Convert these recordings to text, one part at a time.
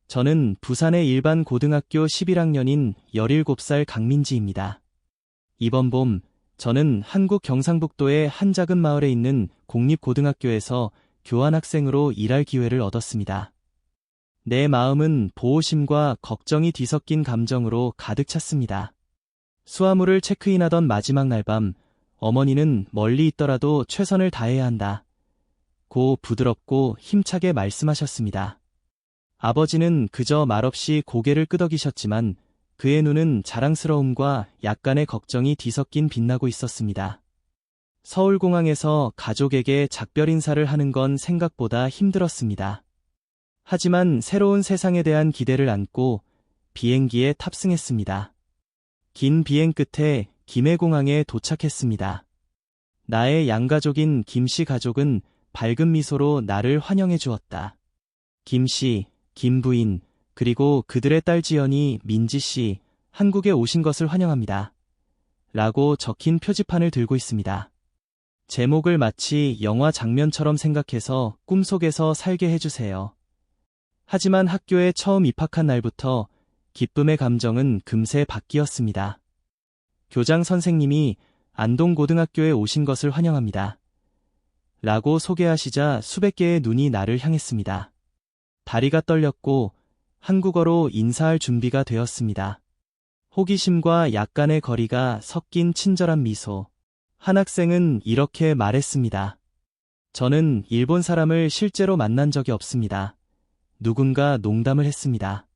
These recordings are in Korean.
저는 부산의 일반 고등학교 11학년인 17살 강민지입니다. 이번 봄, 저는 한국 경상북도의 한 작은 마을에 있는 공립고등학교에서 교환학생으로 일할 기회를 얻었습니다. 내 마음은 보호심과 걱정이 뒤섞인 감정으로 가득 찼습니다. 수화물을 체크인하던 마지막 날 밤, 어머니는 멀리 있더라도 최선을 다해야 한다. 고 부드럽고 힘차게 말씀하셨습니다. 아버지는 그저 말없이 고개를 끄덕이셨지만 그의 눈은 자랑스러움과 약간의 걱정이 뒤섞인 빛나고 있었습니다. 서울공항에서 가족에게 작별 인사를 하는 건 생각보다 힘들었습니다. 하지만 새로운 세상에 대한 기대를 안고 비행기에 탑승했습니다. 긴 비행 끝에 김해공항에 도착했습니다. 나의 양가족인 김씨 가족은 밝은 미소로 나를 환영해 주었다. 김씨, 김부인, 그리고 그들의 딸 지연이 민지씨, 한국에 오신 것을 환영합니다. 라고 적힌 표지판을 들고 있습니다. 제목을 마치 영화 장면처럼 생각해서 꿈속에서 살게 해주세요. 하지만 학교에 처음 입학한 날부터 기쁨의 감정은 금세 바뀌었습니다. 교장 선생님이 안동고등학교에 오신 것을 환영합니다. 라고 소개하시자 수백 개의 눈이 나를 향했습니다. 다리가 떨렸고 한국어로 인사할 준비가 되었습니다. 호기심과 약간의 거리가 섞인 친절한 미소. 한 학생은 이렇게 말했습니다. 저는 일본 사람을 실제로 만난 적이 없습니다. 누군가 농담을 했습니다.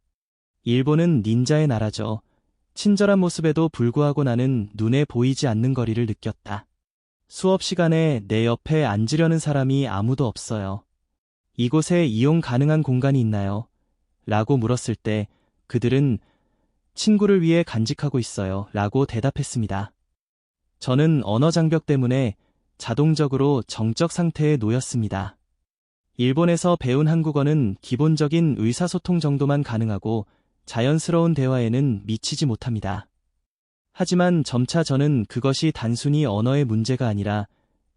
일본은 닌자의 나라죠. 친절한 모습에도 불구하고 나는 눈에 보이지 않는 거리를 느꼈다. 수업 시간에 내 옆에 앉으려는 사람이 아무도 없어요. 이곳에 이용 가능한 공간이 있나요? 라고 물었을 때 그들은 친구를 위해 간직하고 있어요. 라고 대답했습니다. 저는 언어 장벽 때문에 자동적으로 정적 상태에 놓였습니다. 일본에서 배운 한국어는 기본적인 의사소통 정도만 가능하고 자연스러운 대화에는 미치지 못합니다. 하지만 점차 저는 그것이 단순히 언어의 문제가 아니라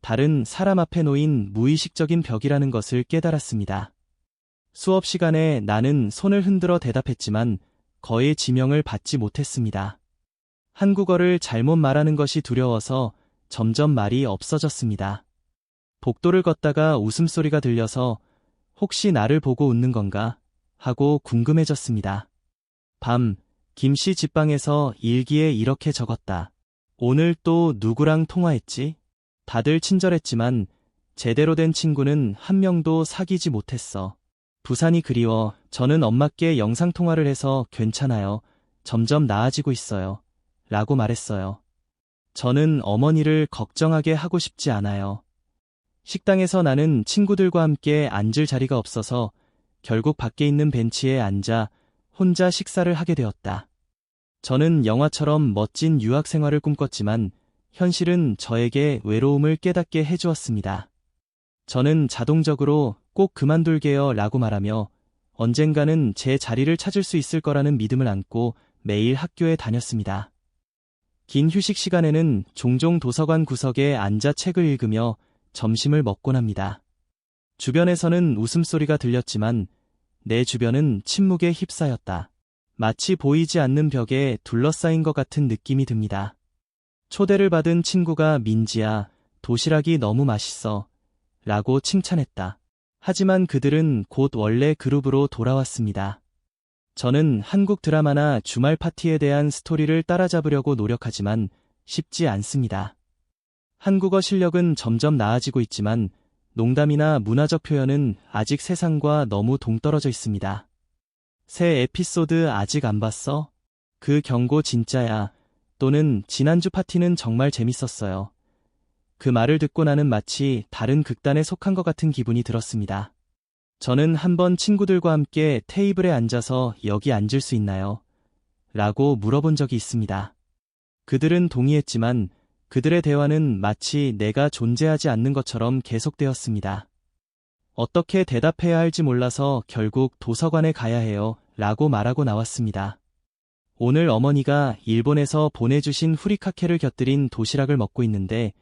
다른 사람 앞에 놓인 무의식적인 벽이라는 것을 깨달았습니다. 수업 시간에 나는 손을 흔들어 대답했지만 거의 지명을 받지 못했습니다. 한국어를 잘못 말하는 것이 두려워서 점점 말이 없어졌습니다. 복도를 걷다가 웃음소리가 들려서 혹시 나를 보고 웃는 건가 하고 궁금해졌습니다. 밤, 김씨 집방에서 일기에 이렇게 적었다. 오늘 또 누구랑 통화했지? 다들 친절했지만 제대로 된 친구는 한 명도 사귀지 못했어. 부산이 그리워. 저는 엄마께 영상통화를 해서 괜찮아요. 점점 나아지고 있어요. 라고 말했어요. 저는 어머니를 걱정하게 하고 싶지 않아요. 식당에서 나는 친구들과 함께 앉을 자리가 없어서 결국 밖에 있는 벤치에 앉아 혼자 식사를 하게 되었다. 저는 영화처럼 멋진 유학 생활을 꿈꿨지만 현실은 저에게 외로움을 깨닫게 해주었습니다. 저는 자동적으로 꼭 그만둘게요 라고 말하며 언젠가는 제 자리를 찾을 수 있을 거라는 믿음을 안고 매일 학교에 다녔습니다. 긴 휴식 시간에는 종종 도서관 구석에 앉아 책을 읽으며 점심을 먹곤 합니다. 주변에서는 웃음소리가 들렸지만 내 주변은 침묵에 휩싸였다. 마치 보이지 않는 벽에 둘러싸인 것 같은 느낌이 듭니다. 초대를 받은 친구가 민지야, 도시락이 너무 맛있어. 라고 칭찬했다. 하지만 그들은 곧 원래 그룹으로 돌아왔습니다. 저는 한국 드라마나 주말 파티에 대한 스토리를 따라잡으려고 노력하지만 쉽지 않습니다. 한국어 실력은 점점 나아지고 있지만 농담이나 문화적 표현은 아직 세상과 너무 동떨어져 있습니다. 새 에피소드 아직 안 봤어? 그 경고 진짜야. 또는 지난주 파티는 정말 재밌었어요. 그 말을 듣고 나는 마치 다른 극단에 속한 것 같은 기분이 들었습니다. 저는 한번 친구들과 함께 테이블에 앉아서 여기 앉을 수 있나요? 라고 물어본 적이 있습니다. 그들은 동의했지만 그들의 대화는 마치 내가 존재하지 않는 것처럼 계속되었습니다. 어떻게 대답해야 할지 몰라서 결국 도서관에 가야 해요. 라고 말하고 나왔습니다. 오늘 어머니가 일본에서 보내주신 후리카케를 곁들인 도시락을 먹고 있는데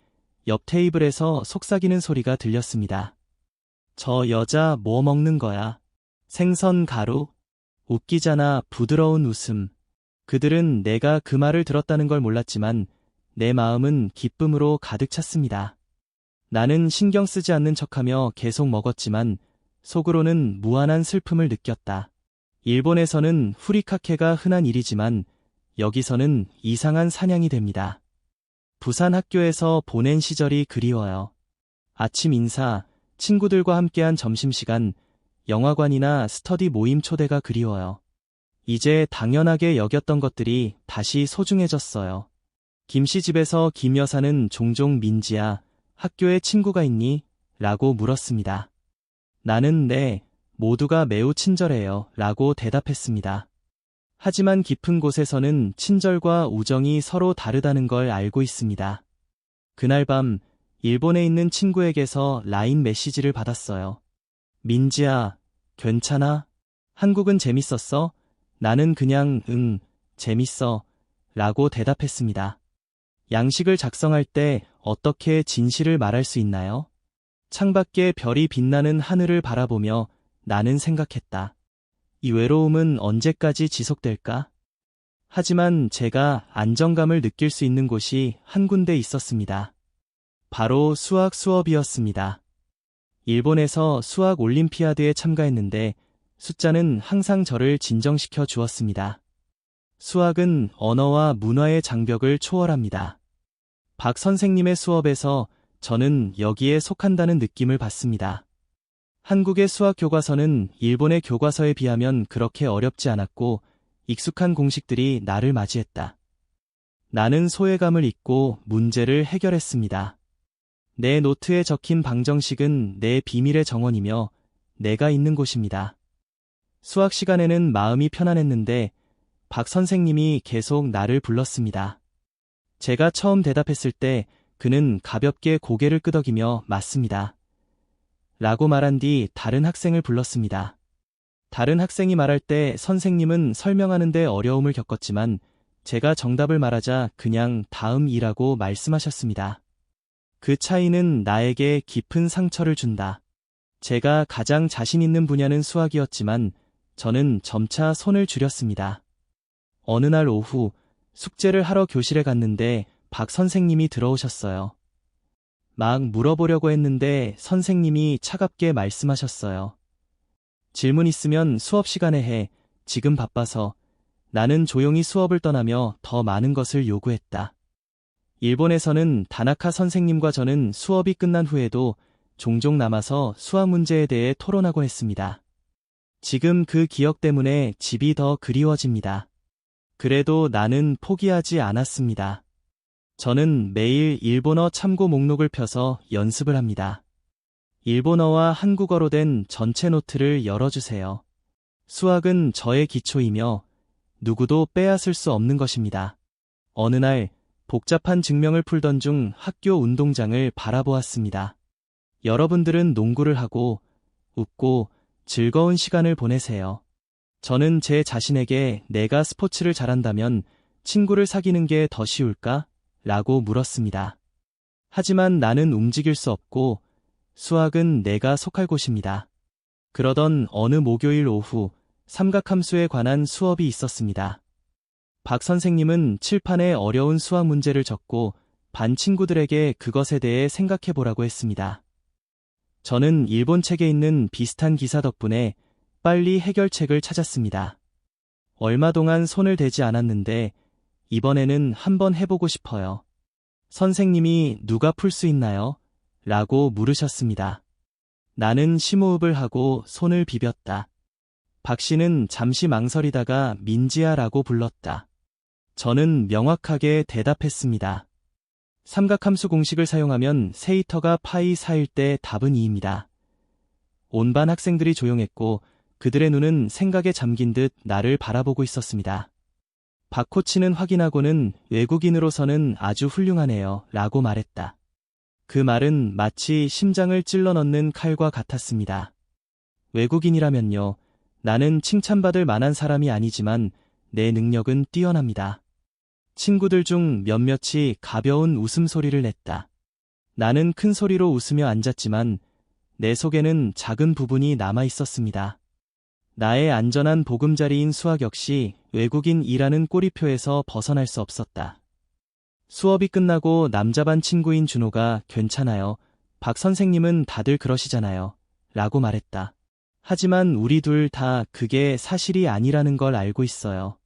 옆 테이블에서 속삭이는 소리가 들렸습니다. 저 여자 뭐 먹는 거야? 생선 가루? 웃기잖아, 부드러운 웃음. 그들은 내가 그 말을 들었다는 걸 몰랐지만 내 마음은 기쁨으로 가득 찼습니다. 나는 신경 쓰지 않는 척하며 계속 먹었지만 속으로는 무한한 슬픔을 느꼈다. 일본에서는 후리카케가 흔한 일이지만 여기서는 이상한 사냥이 됩니다. 부산 학교에서 보낸 시절이 그리워요. 아침 인사, 친구들과 함께한 점심시간, 영화관이나 스터디 모임 초대가 그리워요. 이제 당연하게 여겼던 것들이 다시 소중해졌어요. 김씨집에서 김 여사는 종종 민지야, 학교에 친구가 있니? 라고 물었습니다. 나는 네, 모두가 매우 친절해요. 라고 대답했습니다. 하지만 깊은 곳에서는 친절과 우정이 서로 다르다는 걸 알고 있습니다. 그날 밤, 일본에 있는 친구에게서 라인 메시지를 받았어요. 민지야, 괜찮아? 한국은 재밌었어? 나는 그냥 응, 재밌어. 라고 대답했습니다. 양식을 작성할 때 어떻게 진실을 말할 수 있나요? 창밖에 별이 빛나는 하늘을 바라보며 나는 생각했다. 이 외로움은 언제까지 지속될까? 하지만 제가 안정감을 느낄 수 있는 곳이 한 군데 있었습니다. 바로 수학 수업이었습니다. 일본에서 수학 올림피아드에 참가했는데 숫자는 항상 저를 진정시켜 주었습니다. 수학은 언어와 문화의 장벽을 초월합니다. 박 선생님의 수업에서 저는 여기에 속한다는 느낌을 받습니다. 한국의 수학 교과서는 일본의 교과서에 비하면 그렇게 어렵지 않았고 익숙한 공식들이 나를 맞이했다. 나는 소외감을 잊고 문제를 해결했습니다. 내 노트에 적힌 방정식은 내 비밀의 정원이며 내가 있는 곳입니다. 수학 시간에는 마음이 편안했는데 박 선생님이 계속 나를 불렀습니다. 제가 처음 대답했을 때 그는 가볍게 고개를 끄덕이며 맞습니다. 라고 말한 뒤 다른 학생을 불렀습니다. 다른 학생이 말할 때 선생님은 설명하는데 어려움을 겪었지만 제가 정답을 말하자 그냥 다음이라고 말씀하셨습니다. 그 차이는 나에게 깊은 상처를 준다. 제가 가장 자신 있는 분야는 수학이었지만 저는 점차 손을 줄였습니다. 어느 날 오후 숙제를 하러 교실에 갔는데 박 선생님이 들어오셨어요. 막 물어보려고 했는데 선생님이 차갑게 말씀하셨어요. 질문 있으면 수업 시간에 해. 지금 바빠서. 나는 조용히 수업을 떠나며 더 많은 것을 요구했다. 일본에서는 다나카 선생님과 저는 수업이 끝난 후에도 종종 남아서 수학 문제에 대해 토론하곤 했습니다. 지금 그 기억 때문에 집이 더 그리워집니다. 그래도 나는 포기하지 않았습니다. 저는 매일 일본어 참고 목록을 펴서 연습을 합니다. 일본어와 한국어로 된 전체 노트를 열어주세요. 수학은 저의 기초이며 누구도 빼앗을 수 없는 것입니다. 어느 날 복잡한 증명을 풀던 중 학교 운동장을 바라보았습니다. 여러분들은 농구를 하고 웃고 즐거운 시간을 보내세요. 저는 제 자신에게 내가 스포츠를 잘한다면 친구를 사귀는 게 더 쉬울까? 라고 물었습니다. 하지만 나는 움직일 수 없고 수학은 내가 속할 곳입니다. 그러던 어느 목요일 오후 삼각함수에 관한 수업이 있었습니다. 박 선생님은 칠판에 어려운 수학 문제를 적고 반 친구들에게 그것에 대해 생각해 보라고 했습니다. 저는 일본 책에 있는 비슷한 기사 덕분에 빨리 해결책을 찾았습니다. 얼마 동안 손을 대지 않았는데 이번에는 한번 해보고 싶어요. 선생님이 누가 풀 수 있나요? 라고 물으셨습니다. 나는 심호흡을 하고 손을 비볐다. 박 씨는 잠시 망설이다가 민지야 라고 불렀다. 저는 명확하게 대답했습니다. 삼각함수 공식을 사용하면 세이터가 파이 4일 때 답은 2입니다. 온 반 학생들이 조용했고 그들의 눈은 생각에 잠긴 듯 나를 바라보고 있었습니다. 박 코치는 확인하고는 외국인으로서는 아주 훌륭하네요 라고 말했다. 그 말은 마치 심장을 찔러 넣는 칼과 같았습니다. 외국인이라면요. 나는 칭찬받을 만한 사람이 아니지만 내 능력은 뛰어납니다. 친구들 중 몇몇이 가벼운 웃음소리를 냈다. 나는 큰 소리로 웃으며 앉았지만 내 속에는 작은 부분이 남아 있었습니다. 나의 안전한 보금자리인 수학 역시 외국인이라는 꼬리표에서 벗어날 수 없었다. 수업이 끝나고 남자반 친구인 준호가 괜찮아요. 박 선생님은 다들 그러시잖아요. 라고 말했다. 하지만 우리 둘 다 그게 사실이 아니라는 걸 알고 있어요.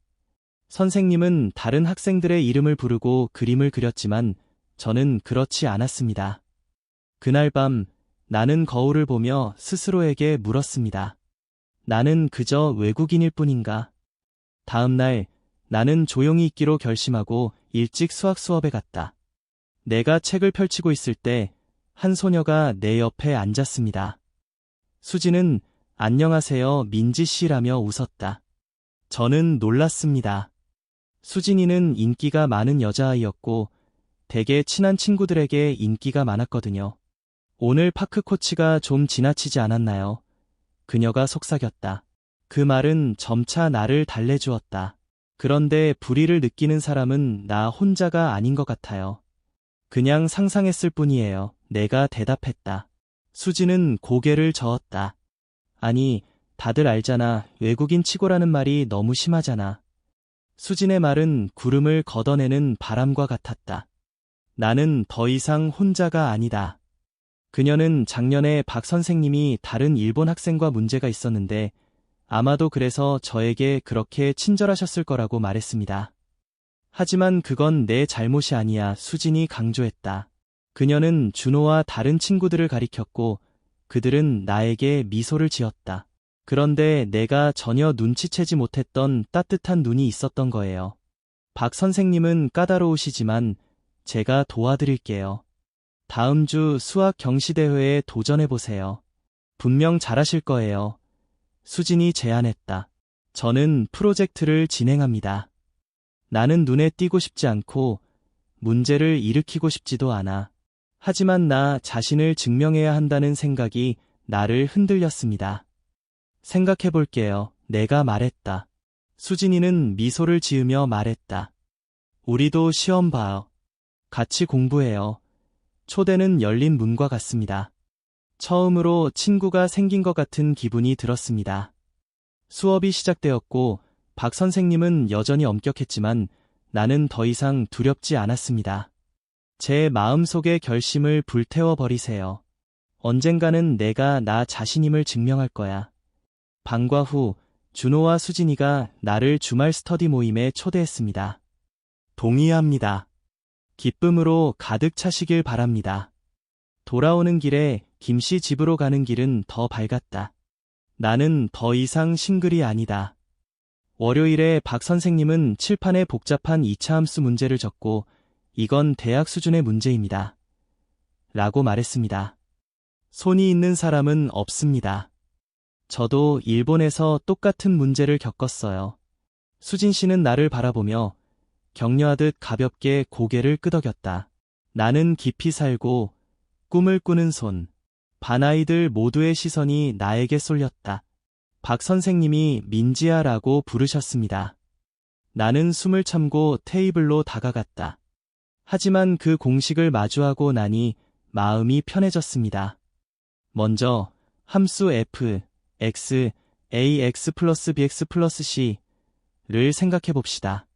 선생님은 다른 학생들의 이름을 부르고 그림을 그렸지만 저는 그렇지 않았습니다. 그날 밤 나는 거울을 보며 스스로에게 물었습니다. 나는 그저 외국인일 뿐인가? 다음 날 나는 조용히 있기로 결심하고 일찍 수학 수업에 갔다. 내가 책을 펼치고 있을 때 한 소녀가 내 옆에 앉았습니다. 수지는 안녕하세요 민지 씨라며 웃었다. 저는 놀랐습니다. 수진이는 인기가 많은 여자아이였고 되게 친한 친구들에게 인기가 많았거든요. 오늘 파크 코치가 좀 지나치지 않았나요? 그녀가 속삭였다. 그 말은 점차 나를 달래주었다. 그런데 불의를 느끼는 사람은 나 혼자가 아닌 것 같아요. 그냥 상상했을 뿐이에요. 내가 대답했다. 수지는 고개를 저었다. 아니, 다들 알잖아. 외국인 치고라는 말이 너무 심하잖아. 수진의 말은 구름을 걷어내는 바람과 같았다. 나는 더 이상 혼자가 아니다. 그녀는 작년에 박 선생님이 다른 일본 학생과 문제가 있었는데 아마도 그래서 저에게 그렇게 친절하셨을 거라고 말했습니다. 하지만 그건 내 잘못이 아니야. 수진이 강조했다. 그녀는 준호와 다른 친구들을 가리켰고 그들은 나에게 미소를 지었다. 그런데 내가 전혀 눈치채지 못했던 따뜻한 눈이 있었던 거예요. 박 선생님은 까다로우시지만 제가 도와드릴게요. 다음 주 수학 경시대회에 도전해보세요. 분명 잘하실 거예요. 수진이 제안했다. 저는 프로젝트를 진행합니다. 나는 눈에 띄고 싶지 않고 문제를 일으키고 싶지도 않아. 하지만 나 자신을 증명해야 한다는 생각이 나를 흔들렸습니다. 생각해볼게요. 내가 말했다. 수진이는 미소를 지으며 말했다. 우리도 시험 봐요. 같이 공부해요. 초대는 열린 문과 같습니다. 처음으로 친구가 생긴 것 같은 기분이 들었습니다. 수업이 시작되었고 박 선생님은 여전히 엄격했지만 나는 더 이상 두렵지 않았습니다. 제 마음속의 결심을 불태워버리세요. 언젠가는 내가 나 자신임을 증명할 거야. 방과 후 준호와 수진이가 나를 주말 스터디 모임에 초대했습니다. 동의합니다. 기쁨으로 가득 차시길 바랍니다. 돌아오는 길에 김씨 집으로 가는 길은 더 밝았다. 나는 더 이상 싱글이 아니다. 월요일에 박 선생님은 칠판에 복잡한 2차 함수 문제를 적고 이건 대학 수준의 문제입니다. 라고 말했습니다. 손이 있는 사람은 없습니다. 저도 일본에서 똑같은 문제를 겪었어요. 수진 씨는 나를 바라보며 격려하듯 가볍게 고개를 끄덕였다. 나는 깊이 살고 꿈을 꾸는 손. 반 아이들 모두의 시선이 나에게 쏠렸다. 박 선생님이 민지야라고 부르셨습니다. 나는 숨을 참고 테이블로 다가갔다. 하지만 그 공식을 마주하고 나니 마음이 편해졌습니다. 먼저 함수 f, x, ax 플러스 bx 플러스 c를 생각해 봅시다.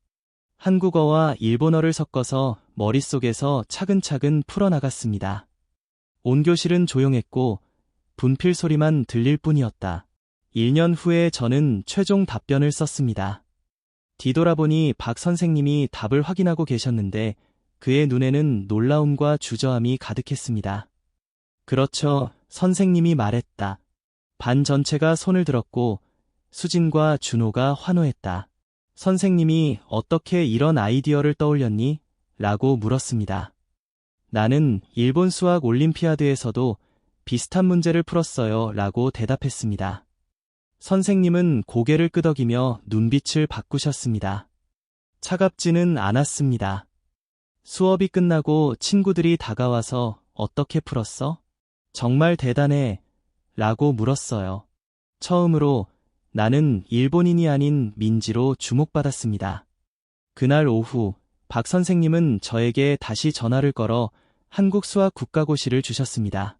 한국어와 일본어를 섞어서 머릿속에서 차근차근 풀어나갔습니다. 온 교실은 조용했고 분필 소리만 들릴 뿐이었다. 1년 후에 저는 최종 답변을 썼습니다. 뒤돌아보니 박 선생님이 답을 확인하고 계셨는데 그의 눈에는 놀라움과 주저함이 가득했습니다. 그렇죠, 선생님이 말했다. 반 전체가 손을 들었고 수진과 준호가 환호했다. 선생님이 어떻게 이런 아이디어를 떠올렸니? 라고 물었습니다. 나는 일본 수학 올림피아드에서도 비슷한 문제를 풀었어요. 라고 대답했습니다. 선생님은 고개를 끄덕이며 눈빛을 바꾸셨습니다. 차갑지는 않았습니다. 수업이 끝나고 친구들이 다가와서 어떻게 풀었어? 정말 대단해. 라고 물었어요. 처음으로 나는 일본인이 아닌 민지로 주목받았습니다. 그날 오후 박 선생님은 저에게 다시 전화를 걸어 한국 수학 국가고시를 주셨습니다.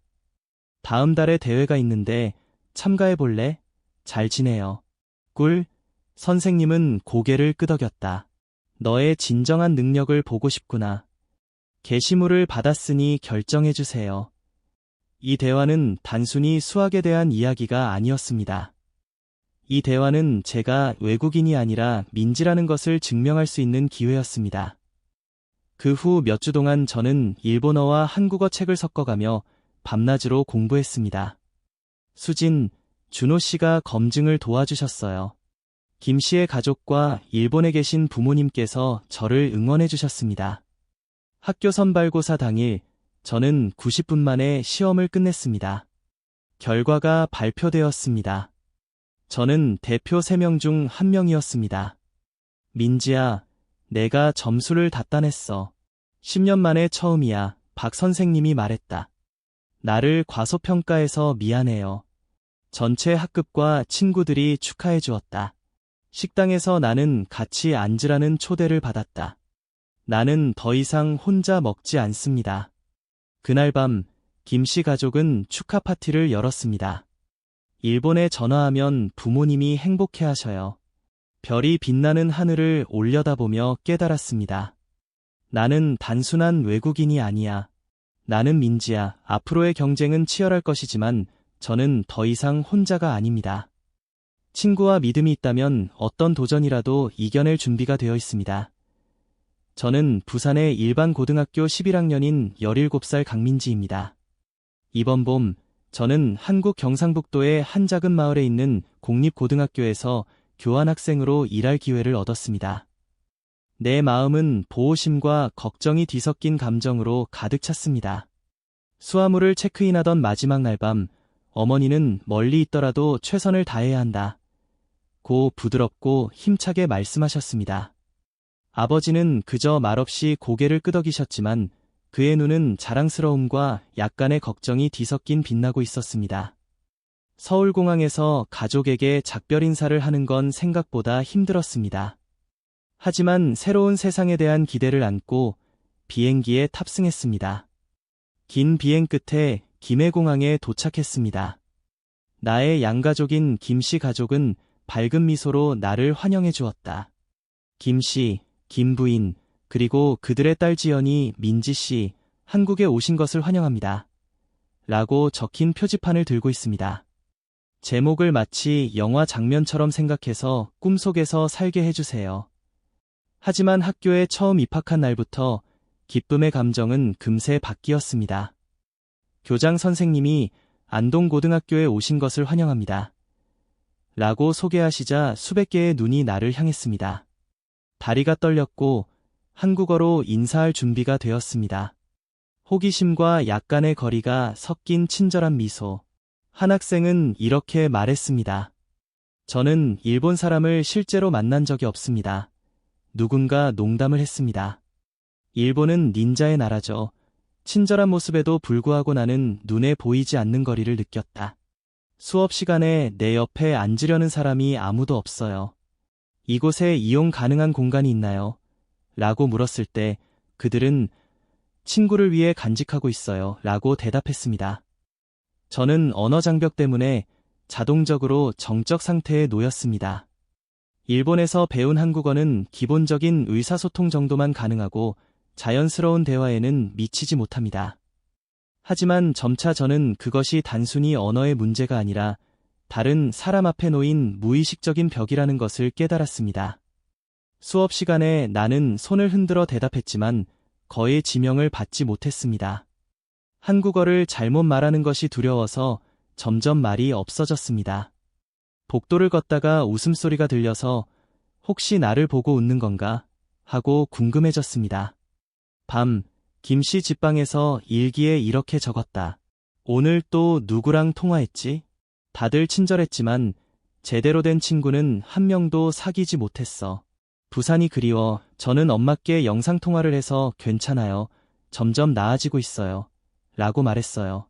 다음 달에 대회가 있는데 참가해 볼래? 잘 지내요. 꿀. 선생님은 고개를 끄덕였다. 너의 진정한 능력을 보고 싶구나. 게시물을 받았으니 결정해주세요. 이 대화는 단순히 수학에 대한 이야기가 아니었습니다. 이 대화는 제가 외국인이 아니라 민지라는 것을 증명할 수 있는 기회였습니다. 그 후 몇 주 동안 저는 일본어와 한국어 책을 섞어가며 밤낮으로 공부했습니다. 수진, 준호 씨가 검증을 도와주셨어요. 김 씨의 가족과 일본에 계신 부모님께서 저를 응원해 주셨습니다. 학교 선발고사 당일, 저는 90분 만에 시험을 끝냈습니다. 결과가 발표되었습니다. 저는 대표 3명 중 1명이었습니다. 민지야, 내가 점수를 다 따냈어. 10년 만에 처음이야. 박 선생님이 말했다. 나를 과소평가해서 미안해요. 전체 학급과 친구들이 축하해 주었다. 식당에서 나는 같이 앉으라는 초대를 받았다. 나는 더 이상 혼자 먹지 않습니다. 그날 밤, 김 씨 가족은 축하 파티를 열었습니다. 일본에 전화하면 부모님이 행복해 하셔요. 별이 빛나는 하늘을 올려다보며 깨달았습니다. 나는 단순한 외국인이 아니야. 나는 민지야. 앞으로의 경쟁은 치열할 것이지만 저는 더 이상 혼자가 아닙니다. 친구와 믿음이 있다면 어떤 도전이라도 이겨낼 준비가 되어 있습니다. 저는 부산의 일반 고등학교 11학년인 17살 강민지입니다. 이번 봄, 저는 한국 경상북도의 한 작은 마을에 있는 공립고등학교에서 교환학생으로 일할 기회를 얻었습니다. 내 마음은 보호심과 걱정이 뒤섞인 감정으로 가득 찼습니다. 수화물을 체크인하던 마지막 날 밤, 어머니는 멀리 있더라도 최선을 다해야 한다. 고 부드럽고 힘차게 말씀하셨습니다. 아버지는 그저 말없이 고개를 끄덕이셨지만 그의 눈은 자랑스러움과 약간의 걱정이 뒤섞인 빛나고 있었습니다. 서울공항에서 가족에게 작별 인사를 하는 건 생각보다 힘들었습니다. 하지만 새로운 세상에 대한 기대를 안고 비행기에 탑승했습니다. 긴 비행 끝에 김해공항에 도착했습니다. 나의 양가족인 김씨 가족은 밝은 미소로 나를 환영해 주었다. 김씨, 김부인, 그리고 그들의 딸 지연이 민지씨, 한국에 오신 것을 환영합니다. 라고 적힌 표지판을 들고 있습니다. 제목을 마치 영화 장면처럼 생각해서 꿈속에서 살게 해주세요. 하지만 학교에 처음 입학한 날부터 기쁨의 감정은 금세 바뀌었습니다. 교장 선생님이 안동고등학교에 오신 것을 환영합니다. 라고 소개하시자 수백 개의 눈이 나를 향했습니다. 다리가 떨렸고 한국어로 인사할 준비가 되었습니다. 호기심과 약간의 거리가 섞인 친절한 미소. 한 학생은 이렇게 말했습니다. 저는 일본 사람을 실제로 만난 적이 없습니다. 누군가 농담을 했습니다. 일본은 닌자의 나라죠. 친절한 모습에도 불구하고 나는 눈에 보이지 않는 거리를 느꼈다. 수업 시간에 내 옆에 앉으려는 사람이 아무도 없어요. 이곳에 이용 가능한 공간이 있나요? 라고 물었을 때 그들은 친구를 위해 간직하고 있어요. 라고 대답했습니다. 저는 언어 장벽 때문에 자동적으로 정적 상태에 놓였습니다. 일본에서 배운 한국어는 기본적인 의사소통 정도만 가능하고 자연스러운 대화에는 미치지 못합니다. 하지만 점차 저는 그것이 단순히 언어의 문제가 아니라 다른 사람 앞에 놓인 무의식적인 벽이라는 것을 깨달았습니다. 수업 시간에 나는 손을 흔들어 대답했지만 거의 지명을 받지 못했습니다. 한국어를 잘못 말하는 것이 두려워서 점점 말이 없어졌습니다. 복도를 걷다가 웃음소리가 들려서 혹시 나를 보고 웃는 건가 하고 궁금해졌습니다. 밤, 김씨 집방에서 일기에 이렇게 적었다. 오늘 또 누구랑 통화했지? 다들 친절했지만 제대로 된 친구는 한 명도 사귀지 못했어. 부산이 그리워. 저는 엄마께 영상통화를 해서 괜찮아요. 점점 나아지고 있어요. 라고 말했어요.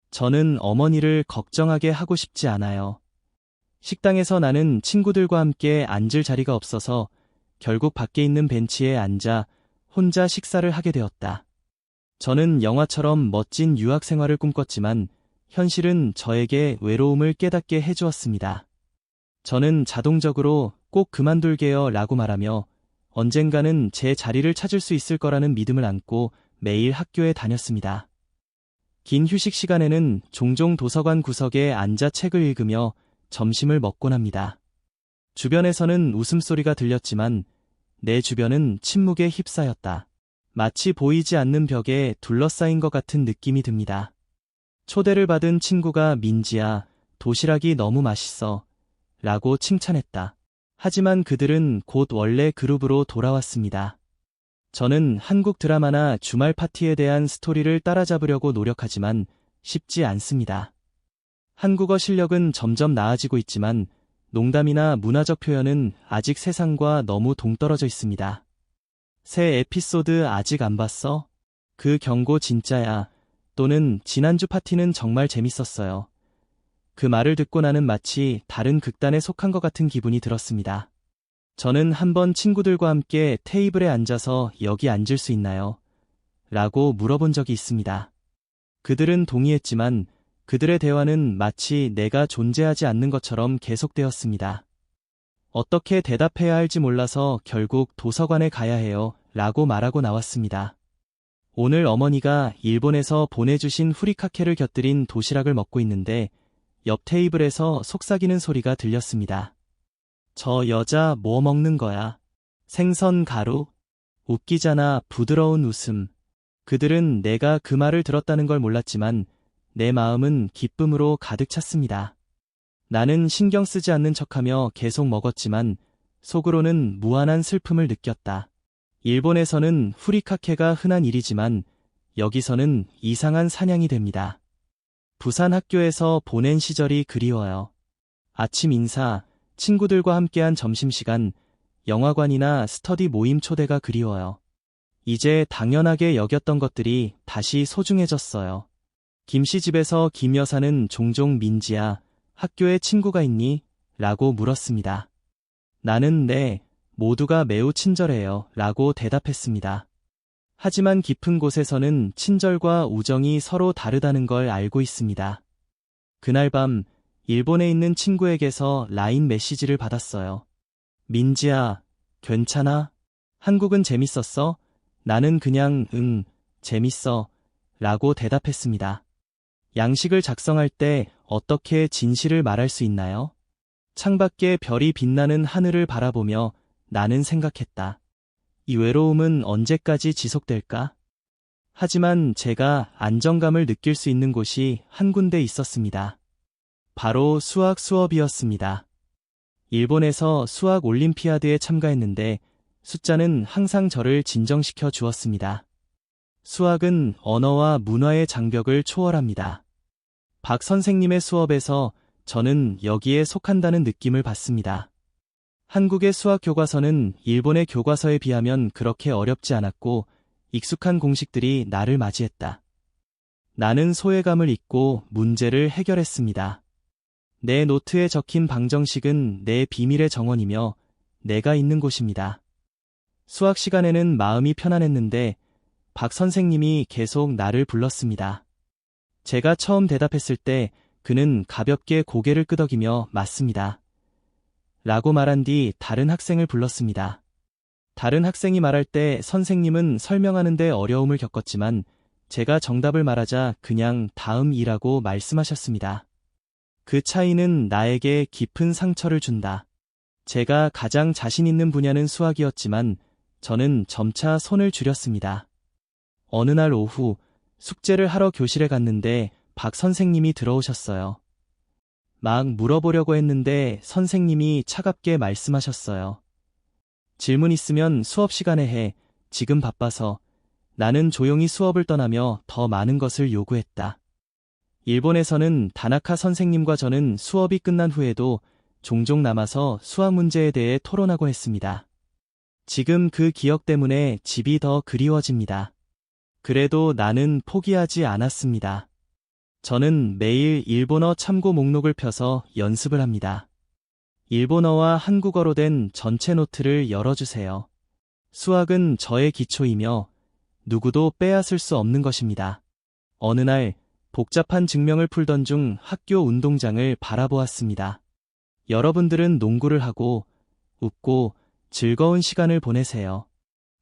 저는 어머니를 걱정하게 하고 싶지 않아요. 식당에서 나는 친구들과 함께 앉을 자리가 없어서 결국 밖에 있는 벤치에 앉아 혼자 식사를 하게 되었다. 저는 영화처럼 멋진 유학 생활을 꿈꿨지만 현실은 저에게 외로움을 깨닫게 해주었습니다. 저는 자동적으로 꼭 그만둘게요 라고 말하며 언젠가는 제 자리를 찾을 수 있을 거라는 믿음을 안고 매일 학교에 다녔습니다. 긴 휴식 시간에는 종종 도서관 구석에 앉아 책을 읽으며 점심을 먹곤 합니다. 주변에서는 웃음소리가 들렸지만 내 주변은 침묵에 휩싸였다. 마치 보이지 않는 벽에 둘러싸인 것 같은 느낌이 듭니다. 초대를 받은 친구가 민지야, 도시락이 너무 맛있어 라고 칭찬했다. 하지만 그들은 곧 원래 그룹으로 돌아왔습니다. 저는 한국 드라마나 주말 파티에 대한 스토리를 따라잡으려고 노력하지만 쉽지 않습니다. 한국어 실력은 점점 나아지고 있지만 농담이나 문화적 표현은 아직 세상과 너무 동떨어져 있습니다. 새 에피소드 아직 안 봤어? 그 경고 진짜야. 또는 지난주 파티는 정말 재밌었어요. 그 말을 듣고 나는 마치 다른 극단에 속한 것 같은 기분이 들었습니다. 저는 한번 친구들과 함께 테이블에 앉아서 여기 앉을 수 있나요? 라고 물어본 적이 있습니다. 그들은 동의했지만 그들의 대화는 마치 내가 존재하지 않는 것처럼 계속되었습니다. 어떻게 대답해야 할지 몰라서 결국 도서관에 가야 해요. 라고 말하고 나왔습니다. 오늘 어머니가 일본에서 보내주신 후리카케를 곁들인 도시락을 먹고 있는데 옆 테이블에서 속삭이는 소리가 들렸습니다. 저 여자 뭐 먹는 거야? 생선 가루? 웃기잖아. 부드러운 웃음. 그들은 내가 그 말을 들었다는 걸 몰랐지만 내 마음은 기쁨으로 가득 찼습니다. 나는 신경 쓰지 않는 척하며 계속 먹었지만 속으로는 무한한 슬픔을 느꼈다. 일본에서는 후리카케가 흔한 일이지만 여기서는 이상한 사냥이 됩니다. 부산 학교에서 보낸 시절이 그리워요. 아침 인사, 친구들과 함께한 점심시간, 영화관이나 스터디 모임 초대가 그리워요. 이제 당연하게 여겼던 것들이 다시 소중해졌어요. 김씨 집에서 김 여사는 종종 민지야, 학교에 친구가 있니? 라고 물었습니다. 나는 네, 모두가 매우 친절해요. 라고 대답했습니다. 하지만 깊은 곳에서는 친절과 우정이 서로 다르다는 걸 알고 있습니다. 그날 밤, 일본에 있는 친구에게서 라인 메시지를 받았어요. 민지야, 괜찮아? 한국은 재밌었어? 나는 그냥 재밌어. 라고 대답했습니다. 양식을 작성할 때 어떻게 진실을 말할 수 있나요? 창밖에 별이 빛나는 하늘을 바라보며 나는 생각했다. 이 외로움은 언제까지 지속될까? 하지만 제가 안정감을 느낄 수 있는 곳이 한 군데 있었습니다. 바로 수학 수업이었습니다. 일본에서 수학 올림피아드에 참가했는데 숫자는 항상 저를 진정시켜 주었습니다. 수학은 언어와 문화의 장벽을 초월합니다. 박 선생님의 수업에서 저는 여기에 속한다는 느낌을 받습니다. 한국의 수학 교과서는 일본의 교과서에 비하면 그렇게 어렵지 않았고 익숙한 공식들이 나를 맞이했다. 나는 소외감을 잊고 문제를 해결했습니다. 내 노트에 적힌 방정식은 내 비밀의 정원이며 내가 있는 곳입니다. 수학 시간에는 마음이 편안했는데 박 선생님이 계속 나를 불렀습니다. 제가 처음 대답했을 때 그는 가볍게 고개를 끄덕이며 맞습니다. 라고 말한 뒤 다른 학생을 불렀습니다. 다른 학생이 말할 때 선생님은 설명하는데 어려움을 겪었지만 제가 정답을 말하자 그냥 다음이라고 말씀하셨습니다. 그 차이는 나에게 깊은 상처를 준다. 제가 가장 자신 있는 분야는 수학이었지만 저는 점차 손을 줄였습니다. 어느 날 오후 숙제를 하러 교실에 갔는데 박 선생님이 들어오셨어요. 막 물어보려고 했는데 선생님이 차갑게 말씀하셨어요. 질문 있으면 수업 시간에 해. 지금 바빠서. 나는 조용히 수업을 떠나며 더 많은 것을 요구했다. 일본에서는 다나카 선생님과 저는 수업이 끝난 후에도 종종 남아서 수학 문제에 대해 토론하곤 했습니다. 지금 그 기억 때문에 집이 더 그리워집니다. 그래도 나는 포기하지 않았습니다. 저는 매일 일본어 참고 목록을 펴서 연습을 합니다. 일본어와 한국어로 된 전체 노트를 열어주세요. 수학은 저의 기초이며 누구도 빼앗을 수 없는 것입니다. 어느 날 복잡한 증명을 풀던 중 학교 운동장을 바라보았습니다. 여러분들은 농구를 하고 웃고 즐거운 시간을 보내세요.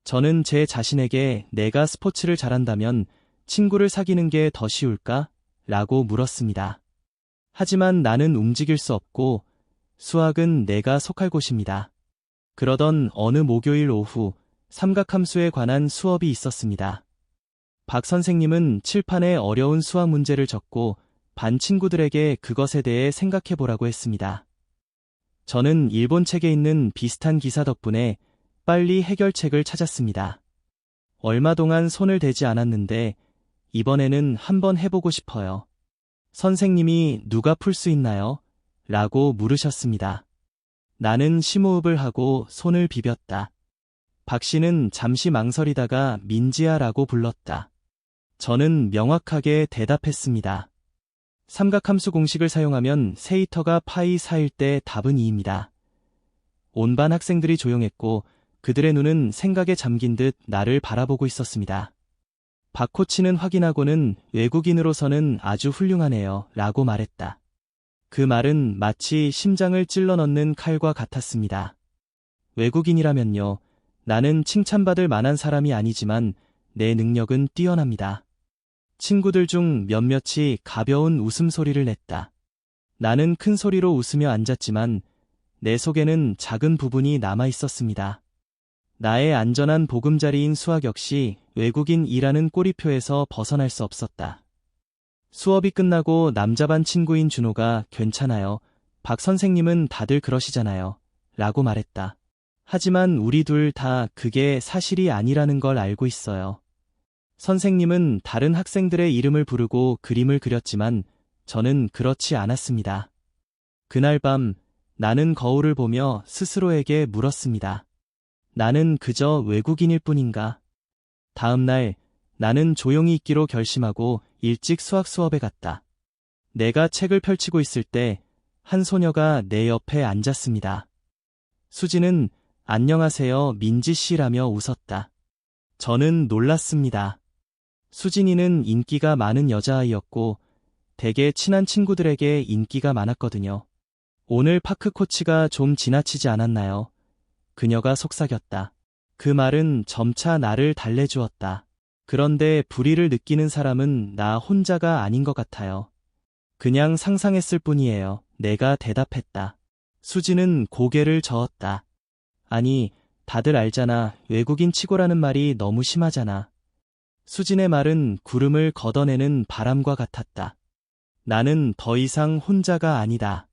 저는 제 자신에게 내가 스포츠를 잘한다면 친구를 사귀는 게 더 쉬울까? 라고 물었습니다. 하지만 나는 움직일 수 없고 수학은 내가 속할 곳입니다. 그러던 어느 목요일 오후 삼각함수에 관한 수업이 있었습니다. 박 선생님은 칠판에 어려운 수학 문제를 적고 반 친구들에게 그것에 대해 생각해 보라고 했습니다. 저는 일본 책에 있는 비슷한 기사 덕분에 빨리 해결책을 찾았습니다. 얼마 동안 손을 대지 않았는데 이번에는 한번 해보고 싶어요. 선생님이 누가 풀 수 있나요? 라고 물으셨습니다. 나는 심호흡을 하고 손을 비볐다. 박 씨는 잠시 망설이다가 민지야라고 불렀다. 저는 명확하게 대답했습니다. 삼각함수 공식을 사용하면 세이터가 파이 4일 때 답은 2입니다. 온 반 학생들이 조용했고 그들의 눈은 생각에 잠긴 듯 나를 바라보고 있었습니다. 박 코치는 확인하고는 외국인으로서는 아주 훌륭하네요 라고 말했다. 그 말은 마치 심장을 찔러 넣는 칼과 같았습니다. 외국인이라면요. 나는 칭찬받을 만한 사람이 아니지만 내 능력은 뛰어납니다. 친구들 중 몇몇이 가벼운 웃음소리를 냈다. 나는 큰 소리로 웃으며 앉았지만 내 속에는 작은 부분이 남아 있었습니다. 나의 안전한 보금자리인 수학 역시 외국인이라는 꼬리표에서 벗어날 수 없었다. 수업이 끝나고 남자반 친구인 준호가 괜찮아요. 박 선생님은 다들 그러시잖아요. 라고 말했다. 하지만 우리 둘 다 그게 사실이 아니라는 걸 알고 있어요. 선생님은 다른 학생들의 이름을 부르고 그림을 그렸지만 저는 그렇지 않았습니다. 그날 밤 나는 거울을 보며 스스로에게 물었습니다. 나는 그저 외국인일 뿐인가? 다음 날 나는 조용히 있기로 결심하고 일찍 수학 수업에 갔다. 내가 책을 펼치고 있을 때 한 소녀가 내 옆에 앉았습니다. 수지는 안녕하세요 민지 씨라며 웃었다. 저는 놀랐습니다. 수진이는 인기가 많은 여자아이였고 되게 친한 친구들에게 인기가 많았거든요. 오늘 파크 코치가 좀 지나치지 않았나요? 그녀가 속삭였다. 그 말은 점차 나를 달래주었다. 그런데 불의를 느끼는 사람은 나 혼자가 아닌 것 같아요. 그냥 상상했을 뿐이에요. 내가 대답했다. 수지는 고개를 저었다. 아니, 다들 알잖아. 외국인 치고라는 말이 너무 심하잖아. 수진의 말은 구름을 걷어내는 바람과 같았다. 나는 더 이상 혼자가 아니다.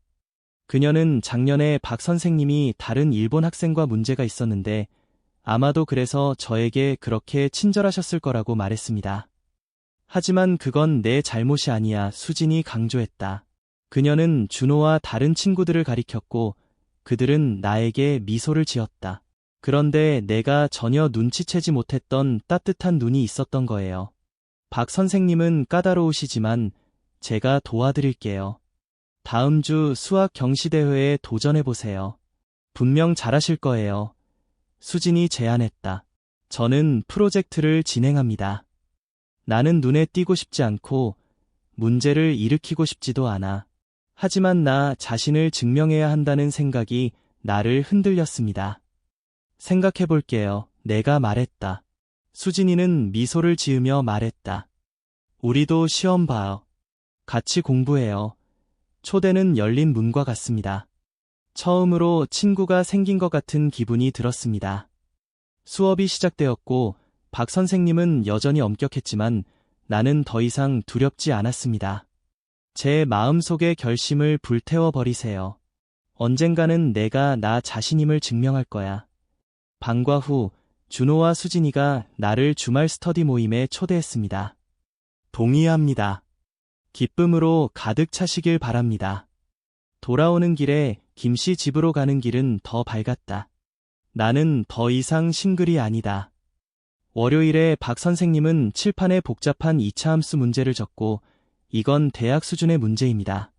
그녀는 작년에 박 선생님이 다른 일본 학생과 문제가 있었는데 아마도 그래서 저에게 그렇게 친절하셨을 거라고 말했습니다. 하지만 그건 내 잘못이 아니야. 수진이 강조했다. 그녀는 준호와 다른 친구들을 가리켰고 그들은 나에게 미소를 지었다. 그런데 내가 전혀 눈치채지 못했던 따뜻한 눈이 있었던 거예요. 박 선생님은 까다로우시지만 제가 도와드릴게요. 다음 주 수학 경시대회에 도전해보세요. 분명 잘하실 거예요. 수진이 제안했다. 저는 프로젝트를 진행합니다. 나는 눈에 띄고 싶지 않고 문제를 일으키고 싶지도 않아. 하지만 나 자신을 증명해야 한다는 생각이 나를 흔들렸습니다. 생각해볼게요. 내가 말했다. 수진이는 미소를 지으며 말했다. 우리도 시험 봐요. 같이 공부해요. 초대는 열린 문과 같습니다. 처음으로 친구가 생긴 것 같은 기분이 들었습니다. 수업이 시작되었고 박 선생님은 여전히 엄격했지만 나는 더 이상 두렵지 않았습니다. 제 마음속의 결심을 불태워버리세요. 언젠가는 내가 나 자신임을 증명할 거야. 방과 후 준호와 수진이가 나를 주말 스터디 모임에 초대했습니다. 동의합니다. 기쁨으로 가득 차시길 바랍니다. 돌아오는 길에 김씨 집으로 가는 길은 더 밝았다. 나는 더 이상 싱글이 아니다. 월요일에 박 선생님은 칠판에 복잡한 2차 함수 문제를 적고 이건 대학 수준의 문제입니다.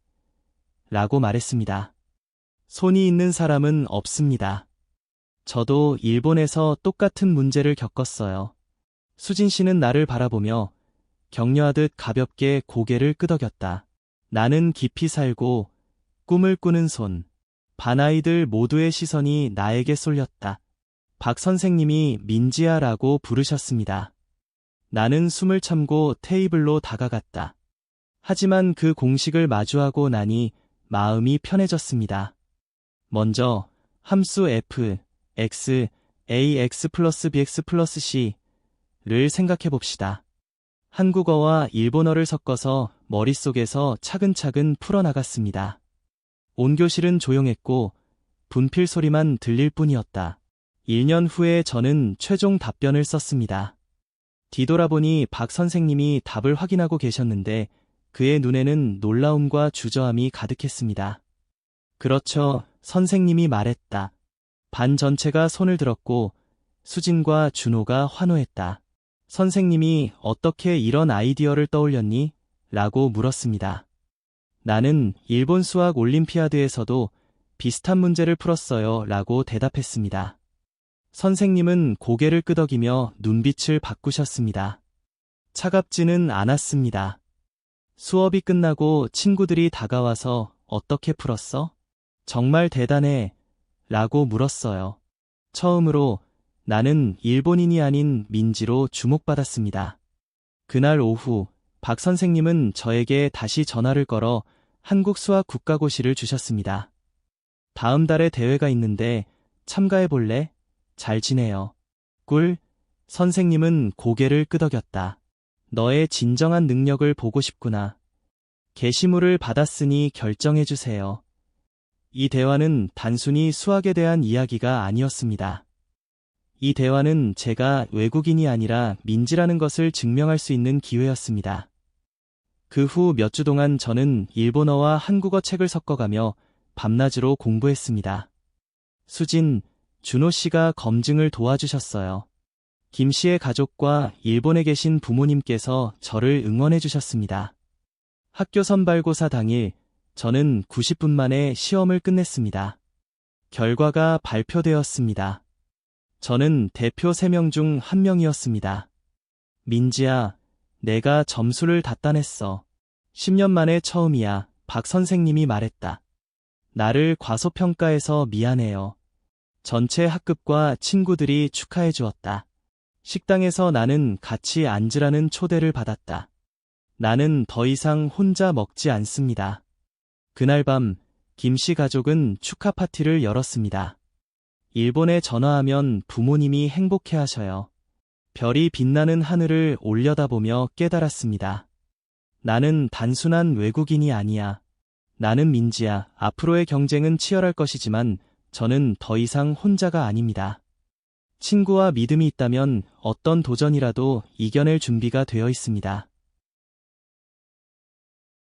라고 말했습니다. 손이 있는 사람은 없습니다. 저도 일본에서 똑같은 문제를 겪었어요. 수진 씨는 나를 바라보며 격려하듯 가볍게 고개를 끄덕였다. 나는 깊이 살고 꿈을 꾸는 손. 반 아이들 모두의 시선이 나에게 쏠렸다. 박 선생님이 민지야라고 부르셨습니다. 나는 숨을 참고 테이블로 다가갔다. 하지만 그 공식을 마주하고 나니 마음이 편해졌습니다. 먼저 함수 f, x, ax 플러스 bx 플러스 c를 생각해 봅시다. 한국어와 일본어를 섞어서 머릿속에서 차근차근 풀어나갔습니다. 온 교실은 조용했고 분필 소리만 들릴 뿐이었다. 1년 후에 저는 최종 답변을 썼습니다. 뒤돌아보니 박 선생님이 답을 확인하고 계셨는데 그의 눈에는 놀라움과 주저함이 가득했습니다. 그렇죠, 선생님이 말했다. 반 전체가 손을 들었고 수진과 준호가 환호했다. 선생님이 어떻게 이런 아이디어를 떠올렸니? 라고 물었습니다. 나는 일본 수학 올림피아드에서도 비슷한 문제를 풀었어요 라고 대답했습니다. 선생님은 고개를 끄덕이며 눈빛을 바꾸셨습니다. 차갑지는 않았습니다. 수업이 끝나고 친구들이 다가와서 어떻게 풀었어? 정말 대단해 라고 물었어요. 처음으로 나는 일본인이 아닌 민지로 주목받았습니다. 그날 오후 박 선생님은 저에게 다시 전화를 걸어 한국 수학 국가고시를 주셨습니다. 다음 달에 대회가 있는데 참가해 볼래? 잘 지내요. 꿀. 선생님은 고개를 끄덕였다. 너의 진정한 능력을 보고 싶구나. 게시물을 받았으니 결정해 주세요. 이 대화는 단순히 수학에 대한 이야기가 아니었습니다. 이 대화는 제가 외국인이 아니라 민지라는 것을 증명할 수 있는 기회였습니다. 그 후 몇 주 동안 저는 일본어와 한국어 책을 섞어가며 밤낮으로 공부했습니다. 수진, 준호 씨가 검증을 도와주셨어요. 김 씨의 가족과 일본에 계신 부모님께서 저를 응원해 주셨습니다. 학교 선발고사 당일, 저는 90분 만에 시험을 끝냈습니다. 결과가 발표되었습니다. 저는 대표 3명 중 1명이었습니다. 민지야, 내가 점수를 다 따냈어. 10년 만에 처음이야, 박 선생님이 말했다. 나를 과소평가해서 미안해요. 전체 학급과 친구들이 축하해 주었다. 식당에서 나는 같이 앉으라는 초대를 받았다. 나는 더 이상 혼자 먹지 않습니다. 그날 밤, 김 씨 가족은 축하 파티를 열었습니다. 일본에 전화하면 부모님이 행복해 하셔요. 별이 빛나는 하늘을 올려다보며 깨달았습니다. 나는 단순한 외국인이 아니야. 나는 민지야. 앞으로의 경쟁은 치열할 것이지만 저는 더 이상 혼자가 아닙니다. 친구와 믿음이 있다면 어떤 도전이라도 이겨낼 준비가 되어 있습니다.